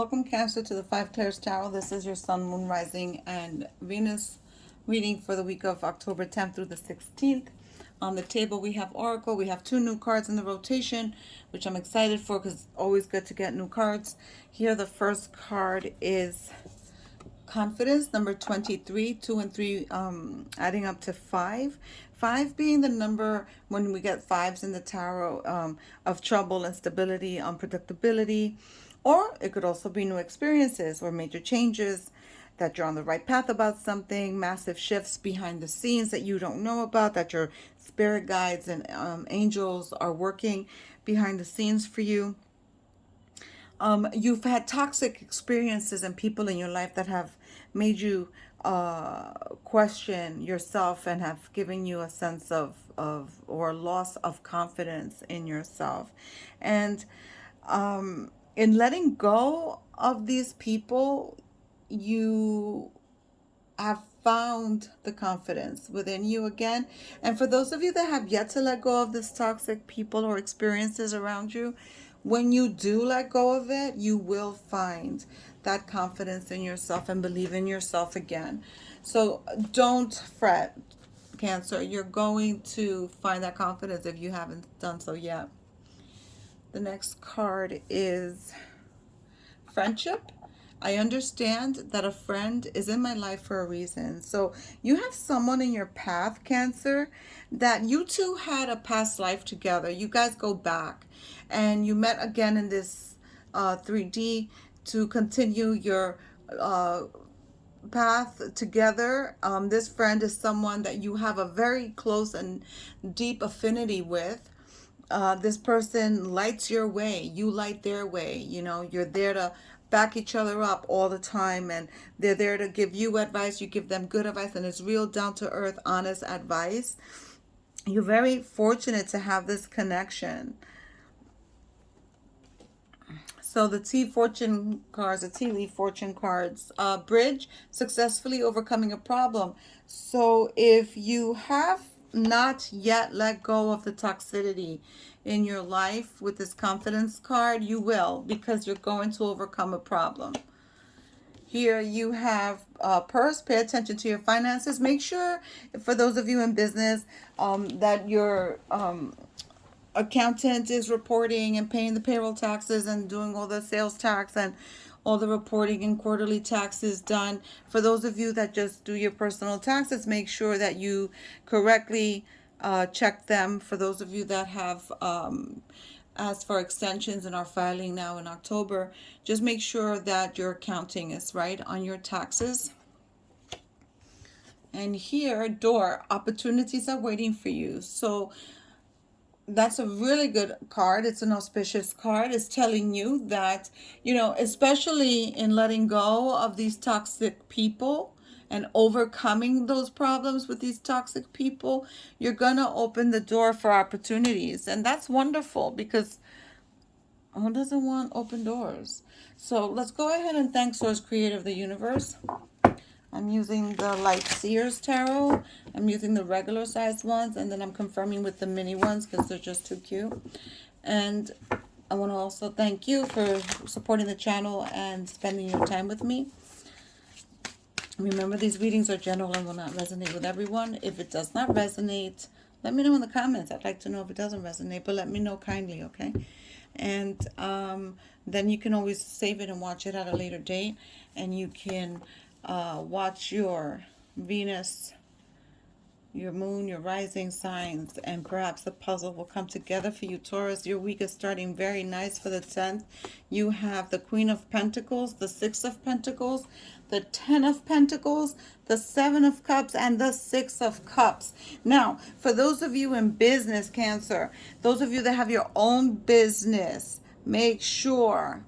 Welcome, Cancer, to the Five Clairs Tarot. This is your Sun, Moon, Rising, and Venus reading for the week of October 10th through the 16th. On the table, we have Oracle. We have two new cards in the rotation, which I'm excited for because it's always good to get new cards. Here, the first card is Confidence, number 23, 2 and 3 adding up to 5. 5 being the number, when we get fives in the tarot, of trouble, instability, unpredictability, or it could also be new experiences or major changes, that you're on the right path about something, massive shifts behind the scenes that you don't know about, that your spirit guides and angels are working behind the scenes for you. You've had toxic experiences and people in your life that have made you question yourself and have given you a sense of or loss of confidence in yourself. And in letting go of these people, you have found the confidence within you again. And for those of you that have yet to let go of this toxic people or experiences around you, when you do let go of it, you will find that confidence in yourself and believe in yourself again. So don't fret, Cancer. You're going to find that confidence if you haven't done so yet. The next card is Friendship. I understand that a friend is in my life for a reason. So you have someone in your path, Cancer, that you two had a past life together. You guys go back and you met again in this 3D to continue your uh, path together. This friend is someone that you have a very close and deep affinity with. This person lights your way, you light their way. You know, you're there to back each other up all the time, and they're there to give you advice. You give them good advice, and it's real down to earth, honest advice. You're very fortunate to have this connection. So the tea leaf fortune cards, bridge, successfully overcoming a problem. So if you have not yet let go of the toxicity in your life with this confidence card, you will, because you're going to overcome a problem. Here you have purse. Pay attention to your finances. Make sure, for those of you in business, that your accountant is reporting and paying the payroll taxes and doing all the sales tax and all the reporting and quarterly taxes done. For those of you that just do your personal taxes, make sure that you correctly check them. For those of you that have asked for extensions and are filing now in October, just make sure that your accounting is right on your taxes. And here, door, opportunities are waiting for you. So that's a really good card. It's an auspicious card. It's telling you that, you know, especially in letting go of these toxic people and overcoming those problems with these toxic people, you're going to open the door for opportunities. And that's wonderful, because who doesn't want open doors? So let's go ahead and thank Source Creator of the Universe. I'm using the Light Seers Tarot. I'm using the regular size ones, and then I'm confirming with the mini ones because they're just too cute. And I want to also thank you for supporting the channel and spending your time with me. Remember, these readings are general and will not resonate with everyone. If it does not resonate, let me know in the comments. I'd like to know if it doesn't resonate, but let me know kindly, okay? And then you can always save it and watch it at a later date. And you can watch your Venus, your moon, your rising signs, and perhaps the puzzle will come together for you, Taurus. Your week is starting very nice for the 10th. You have the Queen of Pentacles, the Six of Pentacles, the 10 of Pentacles, the 7 of Cups, and the 6 of Cups. Now, for those of you in business, Cancer, those of you that have your own business, make sure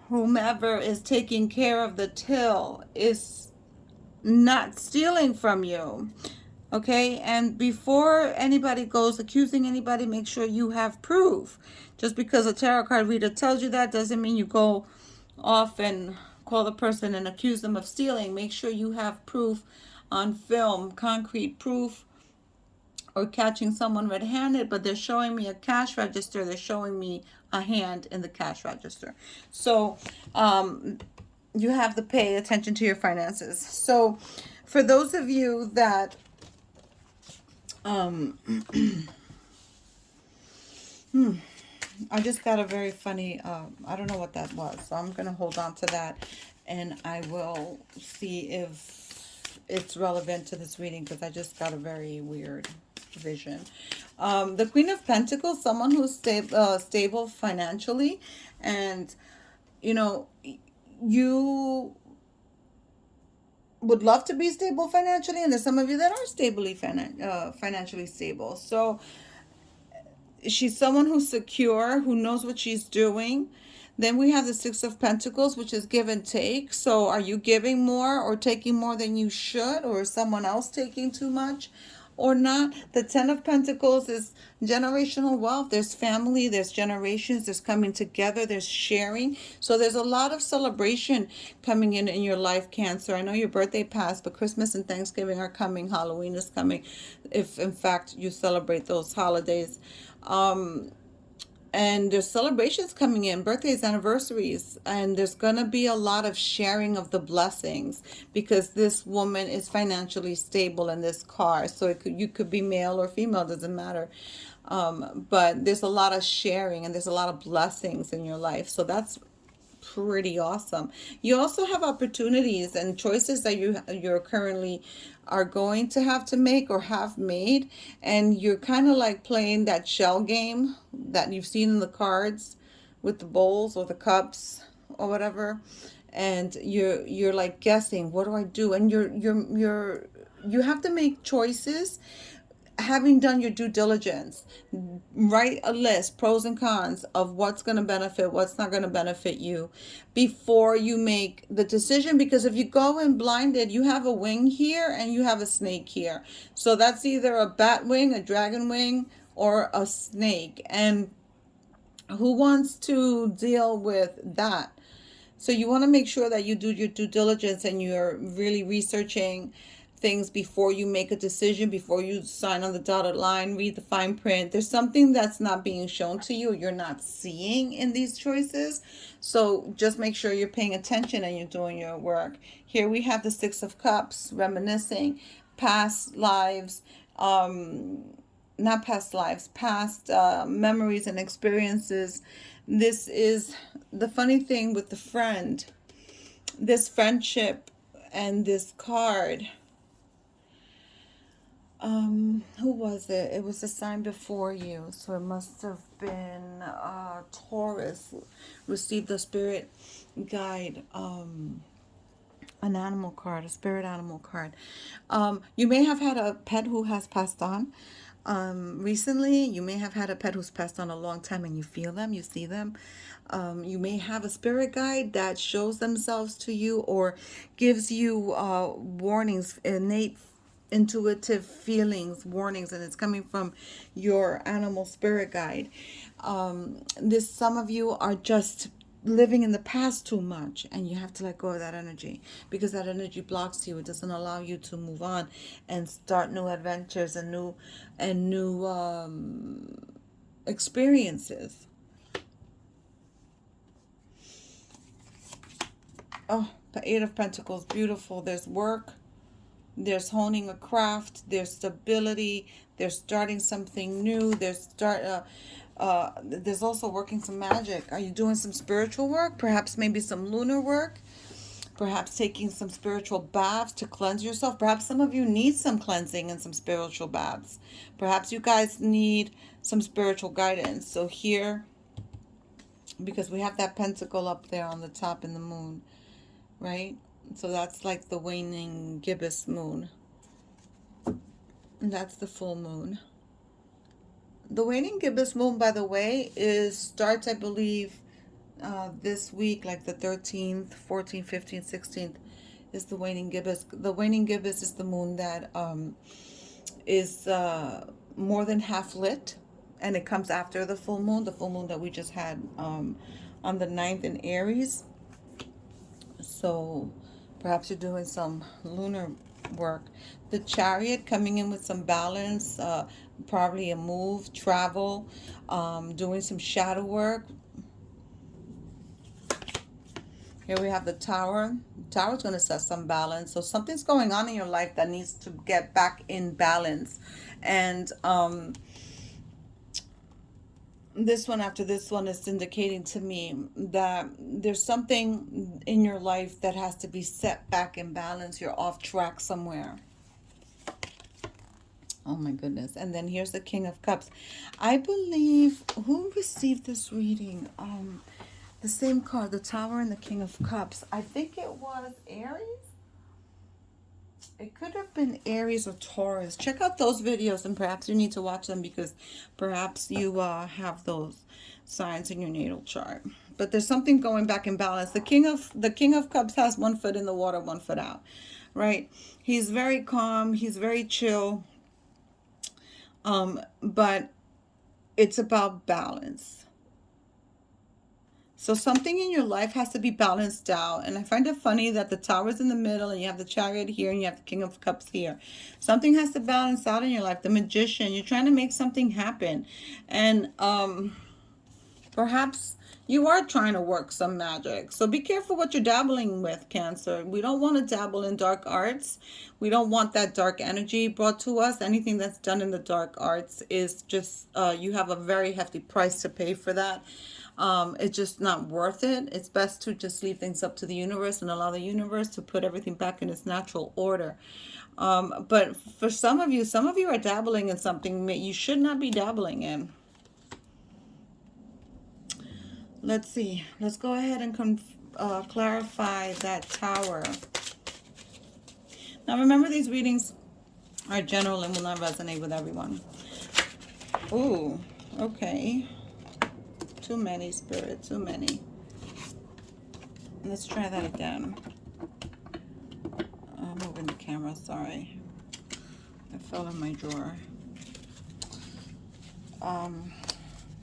whomever is taking care of the till is not stealing from you. Okay, and before anybody goes accusing anybody, make sure you have proof. Just because a tarot card reader tells you that doesn't mean you go off and call the person and accuse them of stealing. Make sure you have proof on film, concrete proof, or catching someone red-handed, but they're showing me a cash register. They're showing me a hand in the cash register. So you have to pay attention to your finances. So for those of you that I just got a very funny, I don't know what that was, so I'm going to hold on to that, and I will see if it's relevant to this reading, because I just got a very weird vision. The Queen of Pentacles, someone who's stable financially, and, you know, you would love to be stable financially, and there's some of you that are financially stable. So she's someone who's secure, who knows what she's doing. Then we have the Six of Pentacles, which is give and take. So are you giving more or taking more than you should, or is someone else taking too much or not? The Ten of Pentacles is generational wealth. There's family, there's generations, there's coming together, there's sharing. So there's a lot of celebration coming in your life, Cancer. I know your birthday passed, but Christmas and Thanksgiving are coming. Halloween is coming, if in fact you celebrate those holidays. And there's celebrations coming in, birthdays, anniversaries, and there's gonna be a lot of sharing of the blessings, because this woman is financially stable in this car. So you could be male or female, doesn't matter. But there's a lot of sharing, and there's a lot of blessings in your life. So that's pretty awesome. You also have opportunities and choices that you're currently are going to have to make or have made, and you're kind of like playing that shell game that you've seen in the cards with the bowls or the cups or whatever, and you're like guessing, what do I do? And you have to make choices, having done your due diligence. Write a list, pros and cons of what's going to benefit, what's not going to benefit you before you make the decision. Because if you go in blinded, you have a wing here and you have a snake here. So that's either a bat wing, a dragon wing, or a snake. And who wants to deal with that? So you want to make sure that you do your due diligence and you're really researching things before you make a decision, before you sign on the dotted line, read the fine print. There's something that's not being shown to you, you're not seeing in these choices. So just make sure you're paying attention and you're doing your work. Here we have the Six of Cups, reminiscing past lives, not past lives, past memories and experiences. This is the funny thing with the friend, this friendship and this card. Who was it? It was a sign before you, so it must have been Taurus. Received the spirit guide, an animal card, a spirit animal card. You may have had a pet who has passed on. Recently, you may have had a pet who's passed on a long time, and you feel them, you see them. You may have a spirit guide that shows themselves to you or gives you warnings, innate intuitive feelings, warnings, and it's coming from your animal spirit guide. Some of you are just living in the past too much, and you have to let go of that energy, because that energy blocks you. It doesn't allow you to move on and start new adventures and new experiences. Oh, the Eight of Pentacles, beautiful. There's work, there's honing a craft, there's stability, there's starting something new, there's also working some magic. Are you doing some spiritual work? Perhaps maybe some lunar work? Perhaps taking some spiritual baths to cleanse yourself. Perhaps some of you need some cleansing and some spiritual baths. Perhaps you guys need some spiritual guidance. So here, because we have that pentacle up there on the top in the moon, right? So that's like the waning gibbous moon. And that's the full moon. The waning gibbous moon, by the way, starts, I believe, this week, like the 13th, 14th, 15th, 16th is the waning gibbous. The waning gibbous is the moon that is more than half lit, and it comes after the full moon that we just had on the 9th in Aries. So perhaps you're doing some lunar work. The Chariot coming in with some balance, probably a move, travel, doing some shadow work. Here we have the Tower. The Tower is going to set some balance. So something's going on in your life that needs to get back in balance. And this one after this one is indicating to me that there's something in your life that has to be set back in balance. You're off track somewhere. Oh my goodness. And then here's the King of Cups. I believe, who received this reading? The same card, the Tower and the King of Cups. I think it was Aries. It could have been Aries or Taurus. Check out those videos, and perhaps you need to watch them because perhaps you have those signs in your natal chart. But there's something going back in balance. The King of Cups has one foot in the water, one foot out, right? He's very calm. He's very chill. But it's about balance. So something in your life has to be balanced out. And I find it funny that the Tower's in the middle and you have the Chariot here and you have the King of Cups here. Something has to balance out in your life. The Magician, you're trying to make something happen. And perhaps you are trying to work some magic. So be careful what you're dabbling with, Cancer. We don't want to dabble in dark arts. We don't want that dark energy brought to us. Anything that's done in the dark arts is just, you have a very hefty price to pay for that. It's just not worth it. It's best to just leave things up to the universe and allow the universe to put everything back in its natural order. But for some of you are dabbling in something you should not be dabbling in. Let's see. Let's go ahead and clarify that Tower. Now remember, these readings are general and will not resonate with everyone. Ooh, okay. Too many, Spirit, too many. Let's try that again. I'm moving the camera, sorry. It fell in my drawer.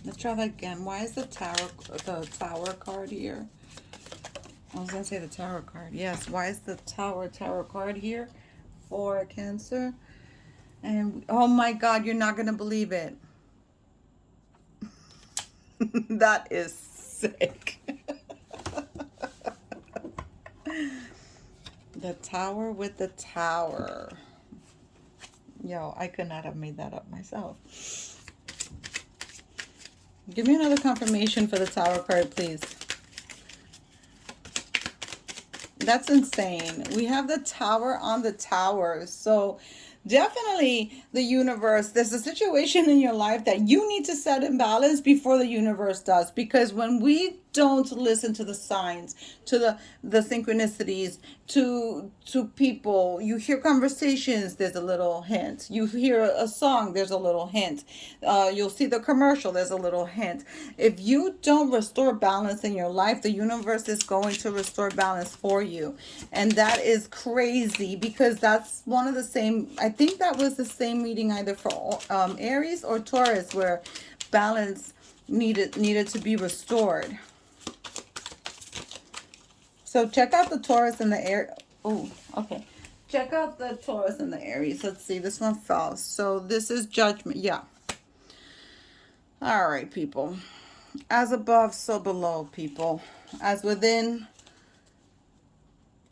Let's try that again. Why is the Tower card here? I was gonna say the Tower card. Yes, why is the Tower card here for Cancer? And oh my God, you're not gonna believe it. That is sick. The Tower with the Tower. Yo, I could not have made that up myself. Give me another confirmation for the Tower card, please. That's insane. We have the Tower on the Tower. So definitely the universe, there's a situation in your life that you need to set in balance before the universe does. Because when we don't listen to the signs, to the synchronicities, to people, you hear conversations, there's a little hint. You hear a song, there's a little hint. You'll see the commercial, there's a little hint. If you don't restore balance in your life, the universe is going to restore balance for you. And that is crazy, because that's one of the same, I think that was the same reading either for Aries or Taurus, where balance needed to be restored. So check out the Taurus and the Aries. Oh, okay. Check out the Taurus and the Aries. Let's see. This one fell. So this is Judgment. Yeah. All right, people. As above, so below, people. As within,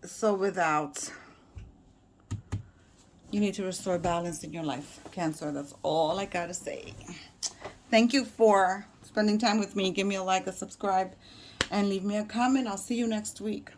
so without. You need to restore balance in your life, Cancer. That's all I gotta say. Thank you for spending time with me. Give me a like, a subscribe, and leave me a comment. I'll see you next week.